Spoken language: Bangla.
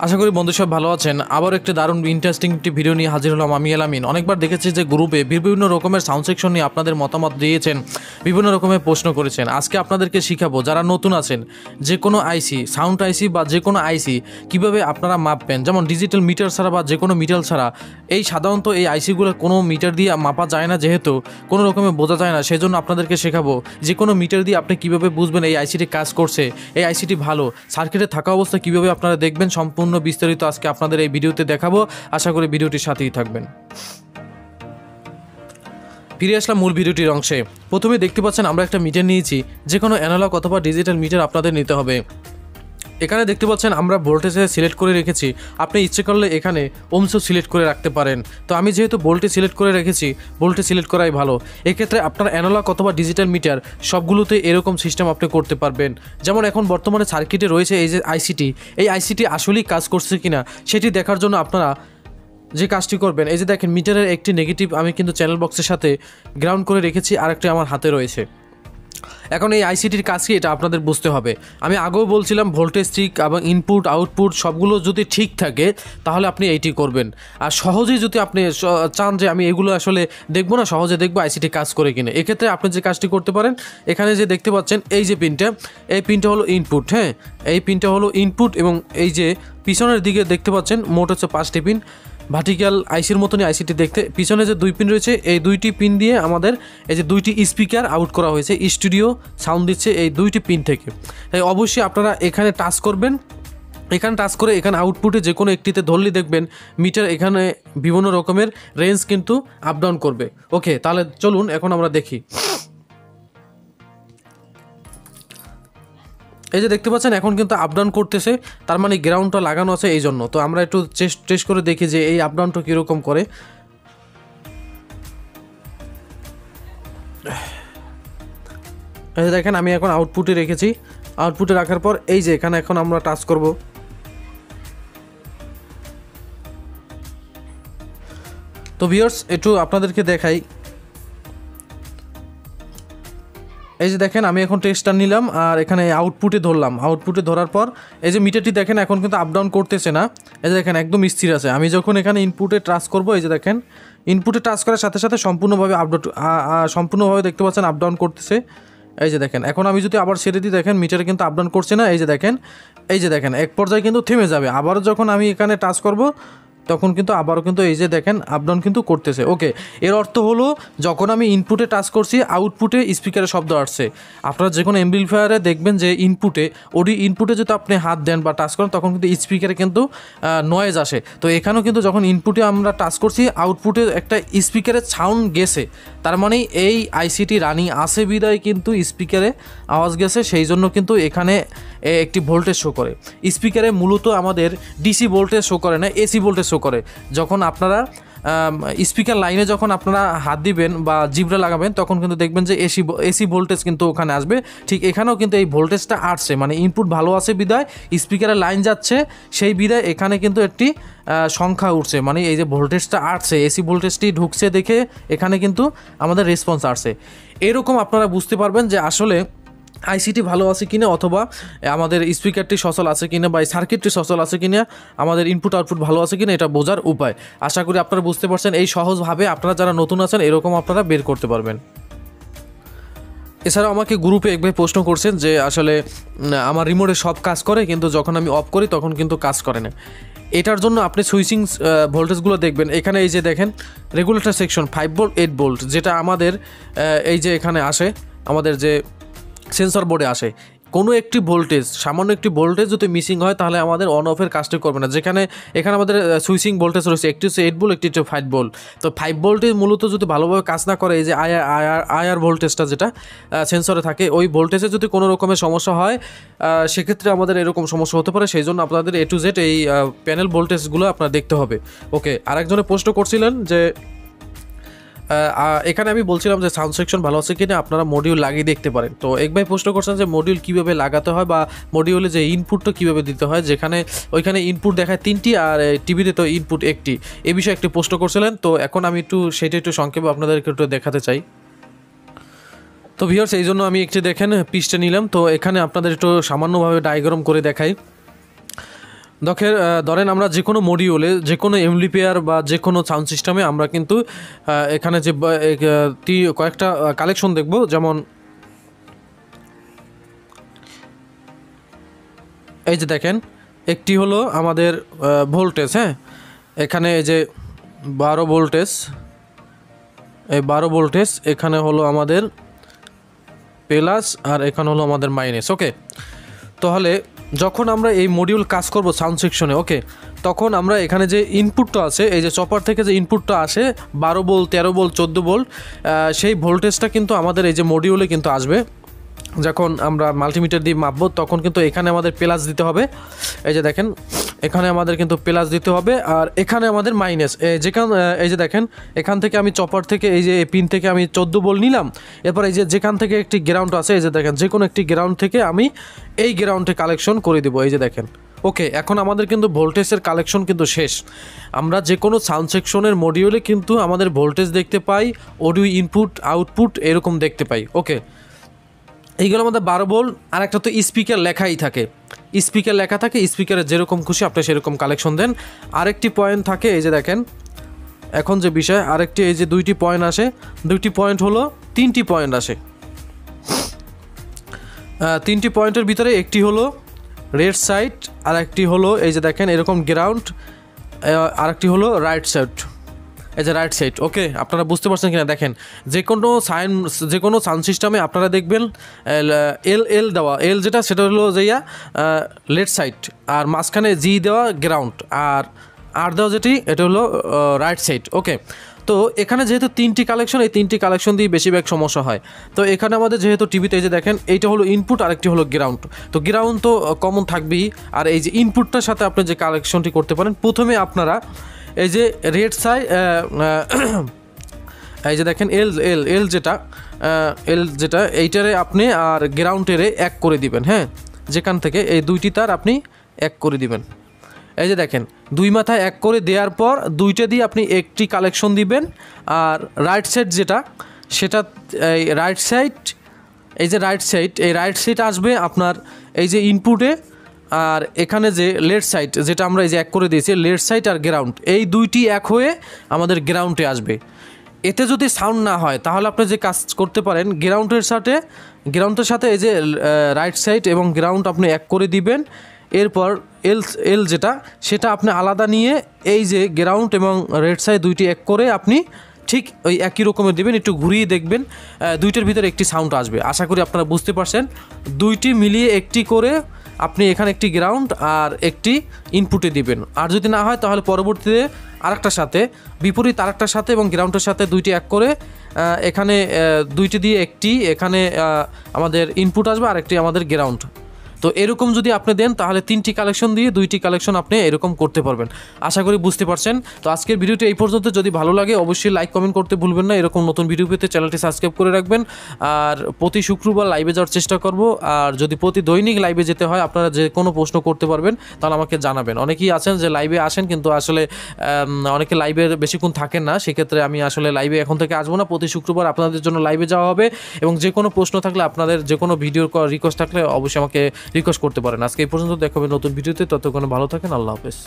আশা করি বন্ধু সব ভালো আছেন। আবার একটা দারুণ ইন্টারেস্টিং একটি ভিডিও নিয়ে হাজির হলাম আমি আলামিন। অনেকবার দেখেছি যে গ্রুপে বিভিন্ন রকমের সাউন্ড সেকশন নিয়ে আপনাদের মতামত দিয়েছেন, বিভিন্ন রকমের প্রশ্ন করেছেন। আজকে আপনাদেরকে শিখাবো যারা নতুন আছেন যে কোনো আইসি, সাউন্ড আইসি বা যে কোনো আইসি কীভাবে আপনারা মাপবেন। যেমন ডিজিটাল মিটার ছাড়া বা যে কোনো মিটার ছাড়া এই সাধারণত এই আইসিগুলো কোনো মিটার দিয়ে মাপা যায় না, যেহেতু কোনো রকমের বোঝা যায় না। সেজন্য আপনাদেরকে শেখাবো যে কোনো মিটার দিয়ে আপনি কীভাবে বুঝবেন এই আইসিটি কাজ করছে, এই আইসিটি ভালো, সার্কিটে থাকা অবস্থা কীভাবে আপনারা দেখবেন। সম্পূর্ণ বিস্তারিত আজকে আপনাদের এই ভিডিওতে দেখাবো। আশা করি ভিডিওটির সাথেই থাকবেন। ফিরে আসলাম মূল ভিডিওটির অংশে। প্রথমে দেখতে পাচ্ছেন আমরা একটা মিটার নিয়েছি, যে কোনো অ্যানালগ অথবা ডিজিটাল মিটার আপনাদের নিতে হবে। এখানে দেখতে পাচ্ছেন আমরা ভোল্টেজে সিলেক্ট করে রেখেছি, আপনি ইচ্ছে করলে এখানে ওমসও সিলেক্ট করে রাখতে পারেন। তো আমি যেহেতু ভোল্টেজ সিলেক্ট করে রেখেছি, ভোল্টেজ সিলেক্ট করাই ভালো। এক্ষেত্রে আপনার অ্যানালগ অথবা ডিজিটাল মিটার সবগুলোতে এরকম সিস্টেম আপনি করতে পারবেন। যেমন এখন বর্তমানে সার্কিটে রয়েছে এই যে আইসিটি, এই আইসিটি আসলেই কাজ করছে কিনা সেটি দেখার জন্য আপনারা যে কাজটি করবেন, এই যে দেখেন মিটারের একটি নেগেটিভ আমি কিন্তু চ্যানেল বক্সের সাথে গ্রাউন্ড করে রেখেছি, আরেকটি আমার হাতে রয়েছে। এখন এই আইসিটির কাজ কি এটা আপনাদের বুঝতে হবে। আমি আগেও বলছিলাম ভোল্টেজ ঠিক এবং ইনপুট আউটপুট সবগুলো যদি ঠিক থাকে তাহলে আপনি এইটি করবেন। আর সহজেই যদি আপনি চান যে আমি এগুলো আসলে দেখবো না, সহজে দেখবো আইসিটি কাজ করে কিনা, এক্ষেত্রে আপনি যে কাজটি করতে পারেন, এখানে যে দেখতে পাচ্ছেন এই যে পিনটা, এই পিনটা হলো ইনপুট। হ্যাঁ, এই পিনটা হলো ইনপুট এবং এই যে পিছনের দিকে দেখতে পাচ্ছেন মোট হচ্ছে 5টি পিন। ভার্টিক্যাল আইসির মতনই আইসিটি দেখতে। পিছনে যে 2 পিন রয়েছে, এই 2টি পিন দিয়ে আমাদের এই যে 2টি স্পিকার আউট করা হয়েছে, স্টুডিও সাউন্ড দিচ্ছে এই 2টি পিন থেকে। তাই অবশ্যই আপনারা এখানে টাচ করবেন। এখানে টাচ করে এখানে আউটপুটে যে কোনো একটিতে ধরলে দেখবেন মিটার এখানে বিভিন্ন রকমের রেঞ্জ কিন্তু আপ ডাউন করবে। ওকে, তাহলে চলুন এখন আমরা দেখি। এই যে দেখতে পাচ্ছেন এখন কিন্তু আপডাউন করতেছে, তার মানে গ্রাউন্ডটা লাগানো আছে এই জন্য। তো আমরা একটু টেস্ট করে দেখি যে এই আপডাউনটা কীরকম করে। এই যে দেখেন আমি এখন আউটপুটে রেখেছি, আউটপুটে রাখার পর এই যে এখানে এখন আমরা টাচ করব। তো ভিউয়ার্স একটু আপনাদেরকে দেখাই। এই যে দেখেন আমি এখন টেস্টটা নিলাম আর এখানে আউটপুটে ধরলাম। আউটপুটে ধরার পর এই যে মিটারটি দেখেন এখন কিন্তু আপ ডাউন করতেছে না। এই যে দেখেন একদম স্থির আছে। আমি যখন এখানে ইনপুটে টাচ করব, এই যে দেখেন ইনপুটে টাচ করার সাথে সাথে সম্পূর্ণভাবে দেখতে পাচ্ছেন আপ ডাউন করতেছে। এই যে দেখেন এখন আমি যদি আবার ছেড়ে দিই, দেখেন মিটারে কিন্তু আপ ডাউন করছে না। এই যে দেখেন এক পর্যায়ে কিন্তু থেমে যাবে। আবারও যখন আমি এখানে টাচ করব তখন কিন্তু আবারও কিন্তু এই যে দেখেন আপডাউন কিন্তু করতেছে। ওকে, এর অর্থ হলো যখন আমি ইনপুটে টাচ করছি আউটপুটে স্পিকারের শব্দ আসছে। আপনারা যে কোনো অ্যাম্পলিফায়ারে দেখবেন যে ইনপুটে যদি আপনি হাত দেন বা টাচ করেন তখন কিন্তু স্পিকারে কিন্তু নয়েজ আসে। তো এখানেও কিন্তু যখন ইনপুটে আমরা টাচ করছি আউটপুটে একটা স্পিকারের সাউন্ড গেছে, তার মানে এই আইসিটি রানিং আছে বিদায় কিন্তু স্পিকারে আওয়াজ গেছে। সেই জন্য কিন্তু এখানে একটি ভোল্টেজ শো করে। স্পিকারে মূলত আমাদের ডিসি ভোল্টেজ শো করে না, এসি ভোল্টেজ শো করে। যখন আপনারা স্পিকার লাইনে যখন আপনারা হাত দিবেন বা জিব্রা লাগাবেন তখন কিন্তু দেখবেন যে এসি ভোল্টেজ কিন্তু ওখানে আসবে। ঠিক এখানেও কিন্তু এই ভোল্টেজটা আসছে, মানে ইনপুট ভালো আছে বিদায় স্পিকারের লাইন যাচ্ছে, সেই বিদায় এখানে কিন্তু একটি সংখ্যা উঠছে, মানে এই যে ভোল্টেজটা আসছে, এসি ভোল্টেজটি ঢুকছে দেখে এখানে কিন্তু আমাদের রেসপন্স আসছে। এরকম আপনারা বুঝতে পারবেন যে আসলে আইসিটি ভালো আছে কিনা, অথবা আমাদের স্পিকারটি সচল আছে কিনা বা সার্কিটটি সচল আছে কিনা, আমাদের ইনপুট আউটপুট ভালো আছে কিনা, এটা বোঝার উপায়। আশা করি আপনারা বুঝতে পারছেন। এই সহজভাবে আপনারা যারা নতুন আছেন এরকম আপনারা বের করতে পারবেন। এছাড়াও আমাকে গ্রুপে একবার প্রশ্ন করছেন যে আসলে আমার রিমোটে সব কাজ করে কিন্তু যখন আমি অফ করি তখন কিন্তু কাজ করে না। এটার জন্য আপনি সুইচিং ভোল্টেজগুলো দেখবেন। এখানে এই যে দেখেন রেগুলেটর সেকশন 5 ভোল্ট 8 ভোল্ট, যেটা আমাদের এই যে এখানে আসে আমাদের যে সেন্সর বোর্ডে আসে। কোনো একটি ভোল্টেজ, সামান্য একটি ভোল্টেজ যদি মিসিং হয় তাহলে আমাদের অন অফের কাজটি করবে না। এখানে আমাদের সুইচিং ভোল্টেজ রয়েছে, একটি হচ্ছে 8 ভোল্ট, একটি হচ্ছে 5 ভোল্ট। তো 5 ভোল্টে মূলত যদি ভালোভাবে কাজ না করে, এই যে আইআর ভোল্টেজটা যেটা সেন্সরে থাকে, ওই ভোল্টেজে যদি কোনো রকমের সমস্যা হয় সেক্ষেত্রে আমাদের এরকম সমস্যা হতে পারে। সেই জন্য আপনাদের A to Z এই প্যানেল ভোল্টেজগুলো আপনার দেখতে হবে। ওকে, আরেকজনে প্রশ্ন করছিলেন যে এখানে আমি বলছিলাম যে সাউন্ড সেকশন ভালো আছে কিনা আপনারা মডিউল লাগিয়ে দেখতে পারেন। তো এক ভাই প্রশ্ন করছেন যে মডিউল কীভাবে লাগাতে হয় বা মডিউলে যে ইনপুটটা কীভাবে দিতে হয়, যেখানে ওইখানে ইনপুট দেখায় 3টি আর টিভিতে তো ইনপুট 1টি, এ বিষয়ে একটি প্রশ্ন করছিলেন। তো এখন আমি সেটা একটু সংক্ষেপে আপনাদেরকে একটু দেখাতে চাই। তো ভিউয়ার্স এই জন্য আমি একটু দেখেন পিসটা নিলাম। তো এখানে আপনাদের একটু সামান্যভাবে ডায়াগ্রাম করে দেখাই। ধরেন আমরা যে কোনো মডিউলে যে কোনো এমপ্লিফায়ার বা যে কোনো সাউন্ড সিস্টেমে আমরা কিন্তু এখানে যে কয়েকটা কালেকশন দেখব। যেমন এই যে দেখেন, একটি হলো আমাদের ভোল্টেজ, হ্যাঁ, এখানে এই যে 12 ভোল্টেজ, এই 12 ভোল্টেজ, এখানে হলো আমাদের প্লাস আর এখানে হলো আমাদের মাইনাস। ওকে, তাহলে যখন আমরা এই মডিউল কাজ করব সাউন্ড সেকশনে, ওকে, তখন আমরা এখানে যে ইনপুটটা আছে, এই যে চপার থেকে যে ইনপুটটা আসে 12 ভোল্ট, 13 ভোল্ট, 14 ভোল্ট, সেই ভোল্টেজটা কিন্তু আমাদের এই যে মডিউলে কিন্তু আসবে। যখন আমরা মাল্টিমিটার দিয়ে মাপবো তখন কিন্তু এখানে আমাদের প্লাস দিতে হবে। এই যে দেখেন, এখানে আমাদের কিন্তু প্লাস দিতে হবে, আর এখানে আমাদের মাইনাস। এই যে দেখেন, এখান থেকে আমি চপার থেকে এই যে পিন থেকে আমি 14 ভোল্ট নিলাম, এরপর এই যে যেখান থেকে একটি গ্রাউন্ড আছে, এই যে দেখেন, যে কোনো একটি গ্রাউন্ড থেকে আমি এই গ্রাউন্ডে কালেকশন করে দেবো। এই যে দেখেন, ওকে, এখন আমাদের কিন্তু ভোল্টেজের কালেকশন কিন্তু শেষ। আমরা যে কোনো সাউন্ড সেকশনের মডিউলে কিন্তু আমাদের ভোল্টেজ দেখতে পাই, অডিও ইনপুট আউটপুট এরকম দেখতে পাই। ওকে, এইগুলো আমাদের 12 ভোল্ট। আর একটা তো স্পিকার লেখাই থাকে, স্পিকার লেখা থাকে, স্পিকারে যেরকম খুশি আপনি সেরকম কালেকশন দেন। আরেকটি পয়েন্ট থাকে, এই যে দেখেন, এখন যে বিষয় আরেকটি, এই যে দুইটি পয়েন্ট আসে, দুইটি পয়েন্ট হলো 3টি পয়েন্ট আসে। 3টি পয়েন্টের ভিতরে একটি হলো রেড সাইড, আর একটি হলো এই যে দেখেন এরকম গ্রাউন্ড, আর একটি হলো রাইট সাইড, এই যে রাইট সাইড। ওকে, আপনারা বুঝতে পারছেন কিনা দেখেন, যে কোনো সাউন্ড সিস্টেমে আপনারা দেখবেন এল দেওয়া, এল যেটা সেটা হলো যেয়া লেফট সাইড, আর মাঝখানে জি দেওয়া গ্রাউন্ড, আর দেওয়া যেটি এটা হলো রাইট সাইড। ওকে, তো এখানে যেহেতু 3টি কালেকশন, এই 3টি কালেকশন দিয়ে বেশিরভাগ সমস্যা হয়। তো এখানে আমাদের যেহেতু টিভিতে এই যে দেখেন, এইটা হলো ইনপুট আর একটি হলো গ্রাউন্ড, তো গ্রাউন্ড তো কমন থাকবেই। আর এই যে ইনপুটটার সাথে আপনি যে কালেকশনটি করতে পারেন, প্রথমে আপনারা এই যে রেড সাইড, এই যে দেখেন এল যেটা এইটারে আপনি আর গ্রাউন্ডেরে এক করে দিবেন, হ্যাঁ, যেখান থেকে এই দুইটি তার আপনি এক করে দিবেন। এই যে দেখেন, দুই মাথায় এক করে দেওয়ার পর দুইটা দিয়ে আপনি একটি কালেকশন দিবেন। আর রাইট সাইড যেটা, সেটা এই রাইট সাইড, এই যে রাইট সাইড, এই রাইট সাইড আসবে আপনার এই যে ইনপুটে, আর এখানে যে লেফট সাইড যেটা আমরা এই যে এক করে দিয়েছি, লেফট সাইড আর গ্রাউন্ড, এই দুইটি এক হয়ে আমাদের গ্রাউন্ডে আসবে। এতে যদি সাউন্ড না হয় তাহলে আপনি যে কাজ করতে পারেন, গ্রাউন্ডের সাথে এই যে রাইট সাইড এবং গ্রাউন্ড আপনি এক করে দিবেন। এরপর এল যেটা, সেটা আপনি আলাদা নিয়ে এই যে গ্রাউন্ড এবং রেড সাইড দুইটি এক করে আপনি ঠিক ওই একই রকমের দেবেন, একটু ঘুরিয়ে দেখবেন, দুইটার ভিতরে একটি সাউন্ড আসবে। আশা করি আপনারা বুঝতে পারছেন। দুইটি মিলিয়ে একটি করে আপনি এখানে একটি গ্রাউন্ড আর একটি ইনপুটে দিবেন। আর যদি না হয় তাহলে পরবর্তীতে আরেকটার সাথে, বিপরীত আরেকটার সাথে এবং গ্রাউন্ডের সাথে দুইটি এক করে এখানে দুইটি দিয়ে একটি এখানে আমাদের ইনপুট আসবে, আর একটি আমাদের গ্রাউন্ড। তো এরকম যদি আপনি দেন তাহলে 3টি কালেকশন দিয়ে 2টি কালেকশন আপনি এরকম করতে পারবেন। আশা করি বুঝতে পারছেন। তো আজকের ভিডিওটি এই পর্যন্ত। যদি ভালো লাগে অবশ্যই লাইক কমেন্ট করতে ভুলবেন না। এরকম নতুন ভিডিও পেতে চ্যানেলটি সাবস্ক্রাইব করে রাখবেন। আর প্রতি শুক্রবার লাইভে যাওয়ার চেষ্টা করব। আর যদি প্রতি দৈনিক লাইভে যেতে হয়, আপনারা যে কোনো প্রশ্ন করতে পারবেন, তাহলে আমাকে জানাবেন। অনেকেই আছেন যে লাইভে আসেন কিন্তু আসলে অনেকে লাইভে বেশিক্ষণ থাকেন না, সেক্ষেত্রে আমি আসলে লাইভে এখন থেকে আসবো না। প্রতি শুক্রবার আপনাদের জন্য লাইভে যাওয়া হবে, এবং যে কোনো প্রশ্ন থাকলে, আপনাদের যে কোনো ভিডিওর রিকোয়েস্ট থাকলে অবশ্যই আমাকে রিকোয়েস্ট করতে পারেন। আজকে এই পর্যন্ত দেখা হবে নতুন ভিডিওতে। ততক্ষণ ভালো থাকেন। আল্লাহ হাফেজ।